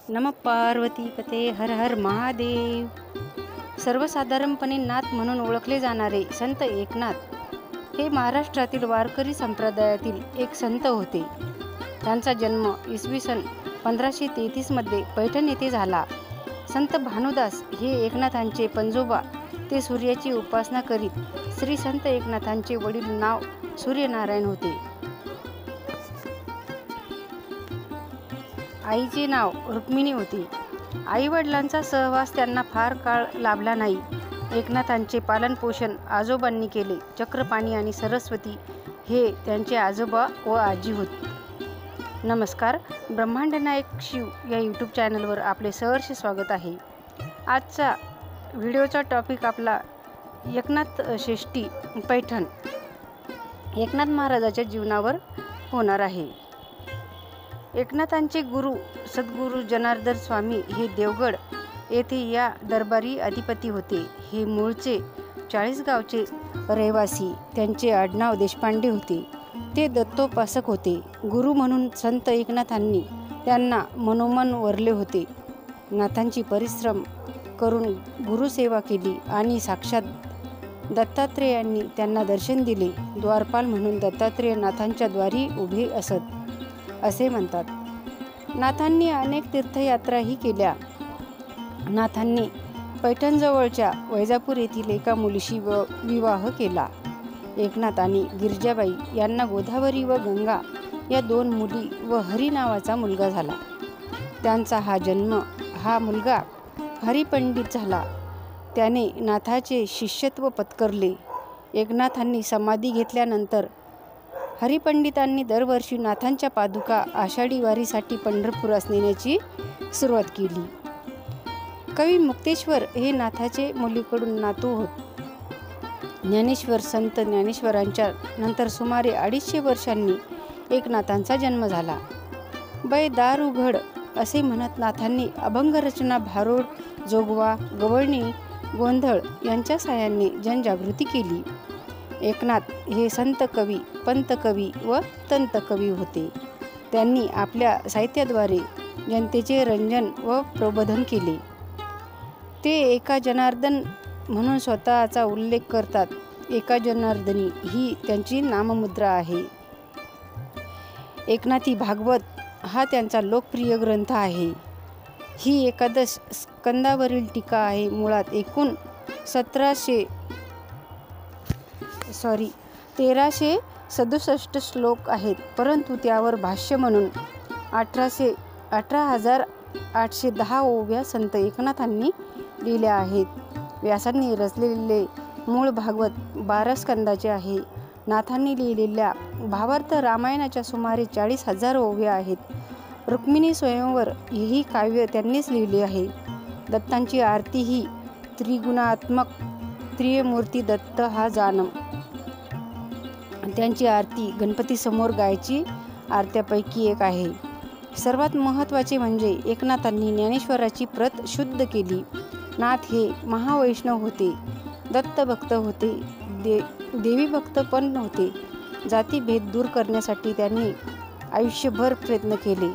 नम पार्वती पते हर हर महादेव। सर्वसाधारणपणे नाथ म्हणून ओळखले जाणारे संत एकनाथ हे महाराष्ट्रातील वारकरी संप्रदायातील एक संत होते। त्यांचा जन्म इसवी सन 1533 मध्ये पैठण येथे झाला। संत भानुदास हे एकनाथांचे पंजोबा ते सूर्याची उपासना करीत। श्री संत एकनाथांचे वडील नाव सूर्यनारायण होते। आईचे नाव रुक्मिणी होते। आई वडिलांचा सहवास त्यांना फार काळ लाभला नाही। एकनाथांचे पालनपोषण आजोबांनी केले। चक्रपाणी आणि सरस्वती हे त्यांचे आजोबा व आजी होते। नमस्कार, ब्रह्मांड नायक शिव या यूट्यूब चॅनलवर आपले सहर्ष स्वागत आहे। आजचा व्हिडिओचा टॉपिक आपला एकनाथ षष्ठी पैठण एकनाथ महाराजाच्या जीवनावर होणार आहे। एकनाथांचे गुरु सद्गुरू जनार्दन स्वामी हे देवगड येथे या दरबारी अधिपती होते। हे मूळचे चाळीसगावचे रहिवासी। त्यांचे आडनाव देशपांडे होते। ते दत्तोपासक होते। गुरु म्हणून संत एकनाथांनी त्यांना मनोमन वरले होते। नाथांची परिश्रम करून गुरुसेवा केली आणि साक्षात दत्तात्रेयांनी त्यांना दर्शन दिले। द्वारपाल म्हणून दत्तात्रेय नाथांच्या द्वारी उभे असत असे म्हणतात। नाथांनी अनेक तीर्थयात्राही केल्या। नाथांनी पैठणजवळच्या वैजापूर येथील एका मुलीशी विवाह केला। एकनाथ आणि गिरजाबाई यांना गोदावरी व गंगा या दोन मुली व हरी नावाचा मुलगा झाला। त्यांचा हा मुलगा हरिपंडित झाला। त्याने नाथाचे शिष्यत्व पत्करले। एकनाथांनी समाधी घेतल्यानंतर हरिपंडितांनी दरवर्षी नाथांच्या पादुका आषाढी वारीसाठी पंढरपुरास नेण्याची सुरुवात केली। कवी मुक्तेश्वर हे नाथाचे मुलीकडून नातू होत। ज्ञानेश्वर संत ज्ञानेश्वरांच्या नंतर सुमारे 250 वर्षांनी एकनाथांचा जन्म झाला। बै दार उघड असे म्हणत नाथांनी अभंगरचना भारुड, जोगवा, गवळणी, गोंधळ यांच्या साहाय्याने जनजागृती केली। एकनाथ हे संत कवी, पंत कवी व तंत कवी होते। त्यांनी आपल्या साहित्याद्वारे जनतेचे रंजन व प्रबोधन केले। ते एका जनार्दन म्हणून स्वतःचा उल्लेख करतात। एका जनार्दनी ही त्यांची नाममुद्रा आहे। एकनाथी भागवत हा त्यांचा लोकप्रिय ग्रंथ आहे। ही एकादश स्कंदावरील टीका आहे। मुळात एकूण 1367 श्लोक आहेत, परंतु त्यावर भाष्य म्हणून 18,810 ओव्या संत एकनाथांनी लिहिल्या आहेत। व्यासांनी रचलेले मूळ भागवत 12 स्कंदाचे आहे। नाथांनी लिहिलेल्या भावार्थ रामायणाच्या सुमारे 40,000 ओव्या आहेत। रुक्मिणी स्वयंवर ही काव्य त्यांनीच लिहिली आहे। दत्तांची आरती ही त्रिगुणात्मक त्रिमूर्ती दत्त हा जानम। त्यांची आरती गणपती समोर गायची आरत्यापैकी एक आहे। सर्वात महत्त्वाचे म्हणजे एकनाथांनी ज्ञानेश्वराची प्रत शुद्ध केली। नाथ हे महावैष्णव होते, दत्तभक्त होते, देवी भक्त पण होते। जातीभेद दूर करण्यासाठी त्यांनी आयुष्यभर प्रयत्न केले।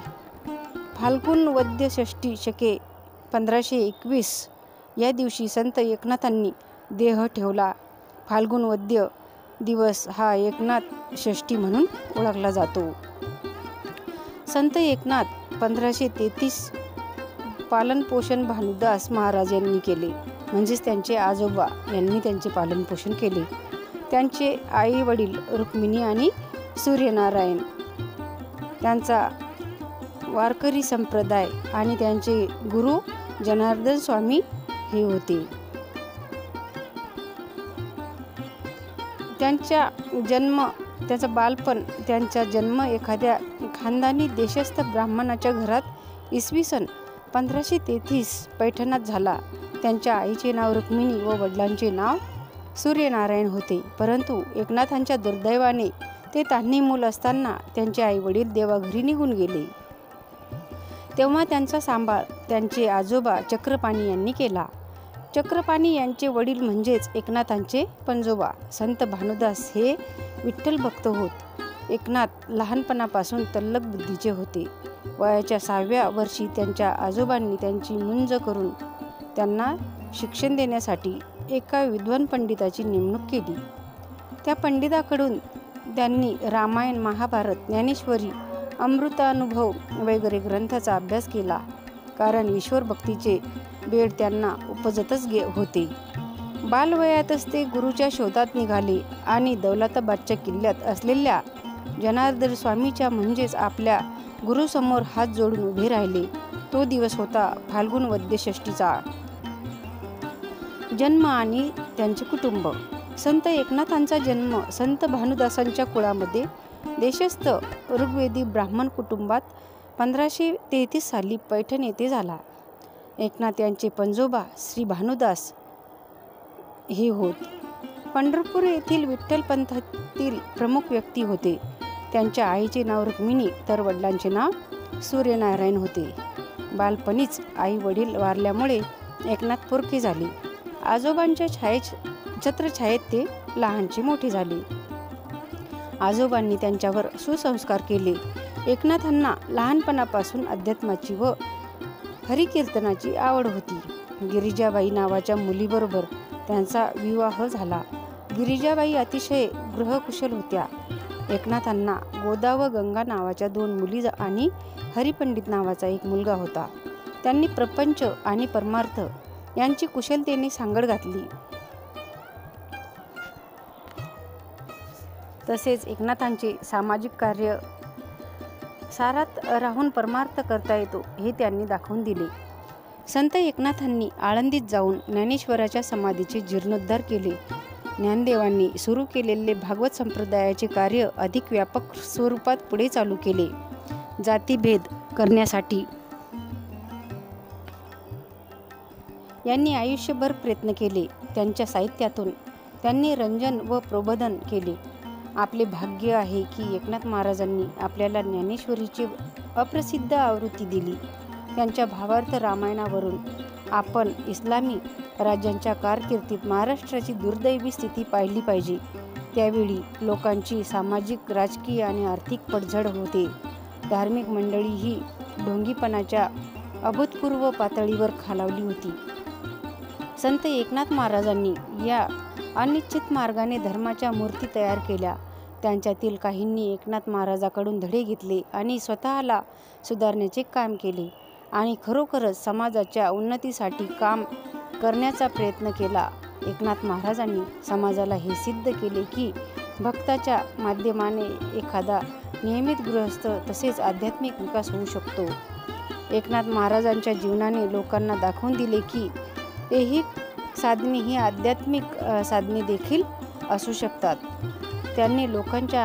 फाल्गुन वद्य षष्ठी शके 1521 या दिवशी संत एकनाथांनी देह ठेवला। फाल्गुन वद्य दिवस हा एकनाथ षष्ठी म्हणून ओळखला जातो। संत एकनाथ 1533 पालनपोषण भानुदास महाराज यांनी केले, म्हणजेच त्यांचे आजोबा यांनी त्यांचे पालनपोषण केले। त्यांचे आई वडील रुक्मिणी आणि सूर्यनारायण, त्यांचा वारकरी संप्रदाय आणि त्यांचे गुरु जनार्दन स्वामी हे होते। त्यांचा बालपण त्यांचा जन्म एखाद्या खानदानी देशस्थ ब्राह्मणाच्या घरात इसवी सन 1533 पैठणात झाला। त्यांच्या आईचे नाव रुक्मिणी व वडिलांचे नाव सूर्यनारायण होते, परंतु एकनाथांच्या दुर्दैवाने ते तान्ही मूल असताना त्यांचे आई वडील देवाघरी निघून गेले। तेव्हा त्यांचा सांभाळ त्यांचे आजोबा चक्रपाणी यांनी केला। चक्रपाणी यांचे वडील म्हणजेच एकनाथांचे पंजोबा संत भानुदास हे विठ्ठल भक्त होत। एकनाथ लहानपणापासून तल्लख बुद्धीचे होते. वयाच्या 6व्या वर्षी त्यांच्या आजोबांनी त्यांची मुंज करून त्यांना शिक्षण देण्यासाठी एका विद्वान पंडिताची नेमणूक केली. त्या पंडिताकडून त्यांनी रामायण, महाभारत, ज्ञानेश्वरी, अमृतानुभव वगैरे ग्रंथाचा अभ्यास केला. कारण ईश्वर भक्तीचे बेड त्यांना उपजतच होते. बालवयातच ते गुरुच्या शोधात निघाले आणि दौलताबादच्या किल्ल्यात असलेल्या जनार्दन स्वामीच्या म्हणजेच आपल्या गुरुसमोर हात जोडून उभे राहिले. तो दिवस होता फाल्गुन वद्य षष्टीचा. जन्म आणि त्यांचे कुटुंब. संत एकनाथांचा जन्म संत भानुदासांच्या कुळामध्ये देशस्थ ऋग्वेदी ब्राह्मण कुटुंबात 1533 साली पैठण येथे झाला. एकनाथ यांचे पणजोबा श्री भानुदास हे होत. पंढरपूर येथील विठ्ठल पंथातील प्रमुख व्यक्ती होते. त्यांच्या आईचे नाव रुक्मिणी तर वडिलांचे नाव सूर्यनारायण होते. बालपणीच आई वडील वारल्यामुळे एकनाथ पोरके झाले. आजोबांच्या छत्रछायेत ते लहानचे मोठे झाले. आजोबांनी त्यांच्यावर सुसंस्कार केले. एकनाथांना लहानपणापासून अध्यात्माची व हरिकीर्तनाची आवड होती. गिरिजाबाई नावाच्या मुलीबरोबर त्यांचा विवाह झाला. गिरिजाबाई अतिशय गृहकुशल होत्या. एकनाथांना गोदा व गंगा नावाच्या 2 मुली आणि हरिपंडित नावाचा एक मुलगा होता. त्यांनी प्रपंच आणि परमार्थ यांची कुशलतेने सांगड घातली. तसेच एकनाथांचे सामाजिक कार्य सारात राहून परमार्थ करता येतो हे त्यांनी दाखवून दिले. संत एकनाथांनी आळंदीत जाऊन ज्ञानेश्वराच्या समाधीचे जीर्णोद्धार केले. ज्ञानदेवांनी सुरू केलेले भागवत संप्रदायाचे कार्य अधिक व्यापक स्वरूपात पुढे चालू केले. जातीभेद करण्यासाठी यांनी आयुष्यभर प्रयत्न केले. त्यांच्या साहित्यातून त्यांनी रंजन व प्रबोधन केले. आपले भाग्य आहे की एकनाथ महाराजांनी आपल्याला ज्ञानेश्वरीची अप्रसिद्ध आवृत्ती दिली. त्यांच्या भावार्थ रामायणावरून आपण इस्लामी राज्यांच्या कारकिर्दीत महाराष्ट्राची दुर्दैवी स्थिती पाहिली पाहिजे. त्यावेळी लोकांची सामाजिक, राजकीय आणि आर्थिक पडझड होते. धार्मिक मंडळी ही ढोंगीपणाच्या अभूतपूर्व पातळीवर खालावली होती. संत एकनाथ महाराजांनी या अनिश्चित मार्गाने धर्माच्या मूर्ती तयार केल्या. त्यांच्यातील काहींनी एकनाथ महाराजाकडून धडे घेतले आणि स्वतःला सुधारण्याचे काम केले आणि खरोखरच समाजाच्या उन्नतीसाठी काम करण्याचा प्रयत्न केला. एकनाथ महाराजांनी समाजाला हे सिद्ध केले की भक्ताच्या माध्यमाने एखादा नियमित गृहस्थ तसेच आध्यात्मिक विकास होऊ शकतो. एकनाथ महाराजांच्या जीवनाने लोकांना दाखवून दिले की ऐहिक साधने ही आध्यात्मिक साधने देखील असू शकतात. त्यांनी लोकांच्या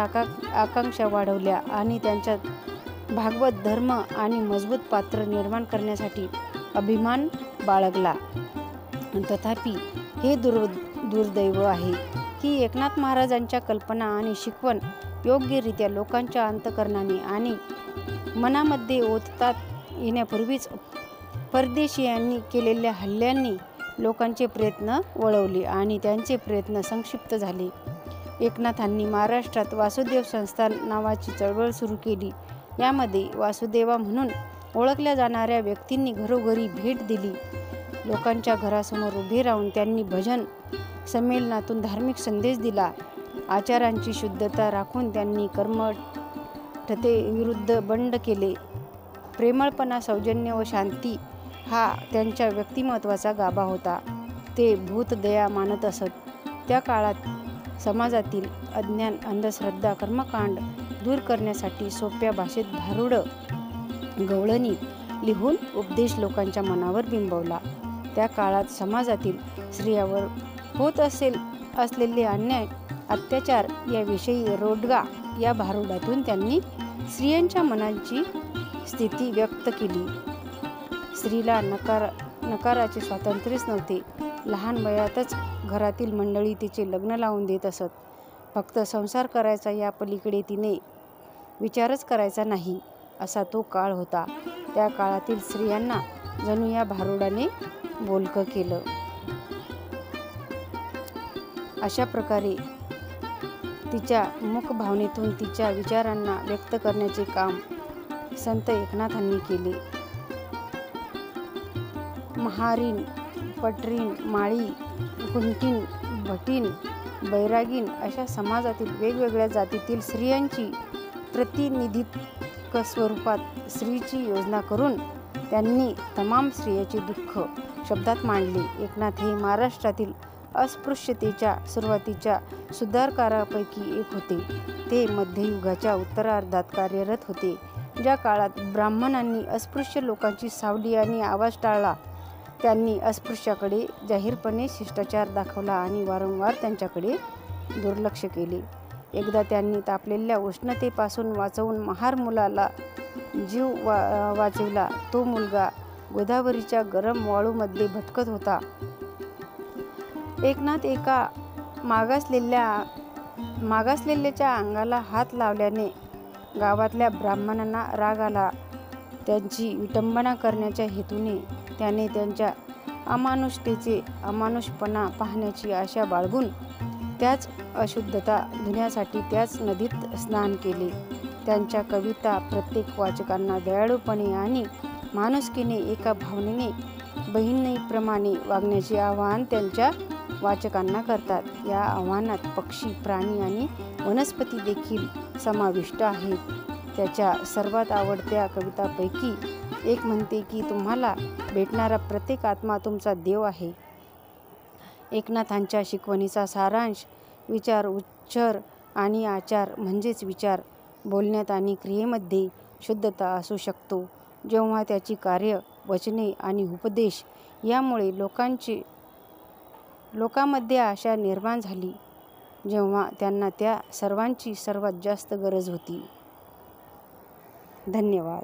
आकांक्षा वाढवल्या आणि त्यांच्यात भागवत धर्म आणि मजबूत पात्र निर्माण करण्यासाठी अभिमान बाळगला. तथापि हे दुर्दैव आहे की एकनाथ महाराजांच्या कल्पना आणि शिकवण योग्यरित्या लोकांच्या अंतःकरणाने आणि मनामध्ये ओततात येण्यापूर्वीच परदेशीयांनी केलेल्या हल्ल्यांनी लोकांचे प्रयत्न वळवले आणि त्यांचे प्रयत्न संक्षिप्त झाले. एकनाथांनी महाराष्ट्रात वासुदेव संस्थान नावाची चळवळ सुरू केली. यामध्ये वासुदेवा म्हणून ओळखल्या जाणाऱ्या व्यक्तींनी घरोघरी भेट दिली. लोकांच्या घरासमोर उभे राहून त्यांनी भजन संमेलनातून धार्मिक संदेश दिला. आचारांची शुद्धता राखून त्यांनी कर्मठते विरुद्ध बंड केले. प्रेमळपणा, सौजन्य व शांती हा त्यांच्या व्यक्तिमत्वाचा गाभा होता. ते भूतदया मानत असत. त्या काळात समाजातील अज्ञान, अंधश्रद्धा, कर्मकांड दूर करण्यासाठी सोप्या भाषेत भारुड गवळणी लिहून उपदेश लोकांच्या मनावर बिंबवला. त्या काळात समाजातील स्त्रियावर होत असलेले अन्याय, अत्याचार याविषयी रोडगा या भारुडातून त्यांनी स्त्रियांच्या मनाची स्थिती व्यक्त केली. स्त्रीला नकाराचे स्वातंत्र्यच नव्हते. लहान वयातच घरातील मंडळी तिचे लग्न लावून देत असत. फक्त संसार करायचा, या पलीकडे तिने विचारच करायचा नाही, असा तो काळ होता. त्या काळातील स्त्रियांना जणू या भारुडाने बोलकं केलं. अशा प्रकारे तिच्या मुखभावनेतून तिच्या विचारांना व्यक्त करण्याचे काम संत एकनाथांनी केले. महारीण, पटरीण, माळी, कुंटीण, भटीण, बैरागीण अशा समाजातील वेगवेगळ्या जातीतील स्त्रियांची प्रतिनिधित्व स्वरूपात स्त्रीची योजना करून त्यांनी तमाम स्त्रियांचे दुःख शब्दात मांडले. एकनाथ हे महाराष्ट्रातील अस्पृश्यतेच्या सुरुवातीच्या सुधारकारांपैकी एक होते. ते मध्ययुगाच्या उत्तरार्धात कार्यरत होते, ज्या काळात ब्राह्मणांनी अस्पृश्य लोकांची सावली आणि आवाज टाळला. त्यांनी अस्पृश्याकडे जाहीरपणे शिष्टाचार दाखवला आणि वारंवार त्यांच्याकडे दुर्लक्ष केले. एकदा त्यांनी तापलेल्या उष्णतेपासून वाचवून महार मुलाला जीव वाचविला. तो मुलगा गोदावरीच्या गरम वाळूमध्ये भटकत होता. एकनाथ एका मागासलेल्याच्या अंगाला हात लावल्याने गावातल्या ब्राह्मणांना राग आला. त्यांची विटंबना करण्याच्या हेतूने त्याने त्यांच्या अमानुषतेचे अमानुषपणा पाहण्याची आशा बाळगून त्याच अशुद्धता धुण्यासाठी त्याच नदीत स्नान केले. त्यांच्या कविता प्रत्येक वाचकांना दयाळूपणे आणि माणुसकीने एका भावनेने बहिणीप्रमाणे वागण्याचे आवाहन त्यांच्या वाचकांना करतात. या आव्हानात पक्षी, प्राणी आणि वनस्पती देखील समाविष्ट आहेत. त्याच्या सर्वात आवडत्या कवितांपैकी एक म्हणते की तुम्हाला भेटणारा प्रत्येक आत्मा तुमचा देव आहे. एकनाथांच्या शिकवणीचा सारांश विचार, उच्चार आणि आचार म्हणजेच विचार, बोलण्यात आणि क्रियेमध्ये शुद्धता असू शकतो. जेव्हा त्याची कार्य, वचने आणि उपदेश यामुळे लोकांमध्ये आशा निर्माण झाली, जेव्हा त्यांना त्या सर्वांची सर्वात जास्त गरज होती. धन्यवाद.